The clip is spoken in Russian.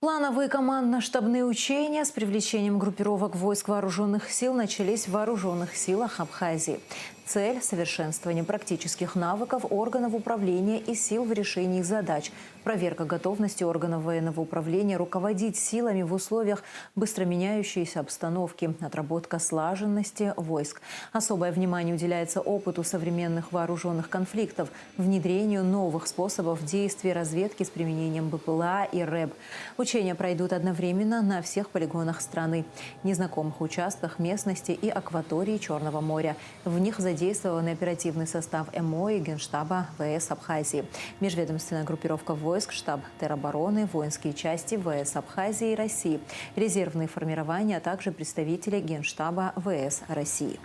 Плановые командно-штабные учения с привлечением группировок войск вооруженных сил начались в вооруженных силах Абхазии. Цель – совершенствование практических навыков органов управления и сил в решении их задач, проверка готовности органов военного управления руководить силами в условиях быстро меняющейся обстановки, отработка слаженности войск. Особое внимание уделяется опыту современных вооруженных конфликтов, внедрению новых способов действий разведки с применением БПЛА и РЭБ. Учения пройдут одновременно на всех полигонах страны, незнакомых участках местности и акватории Черного моря. В них задействован оперативный состав МО и Генштаба ВС Абхазии, межведомственная группировка войск, штаб теробороны, воинские части ВС Абхазии и России, резервные формирования, а также представители Генштаба ВС России.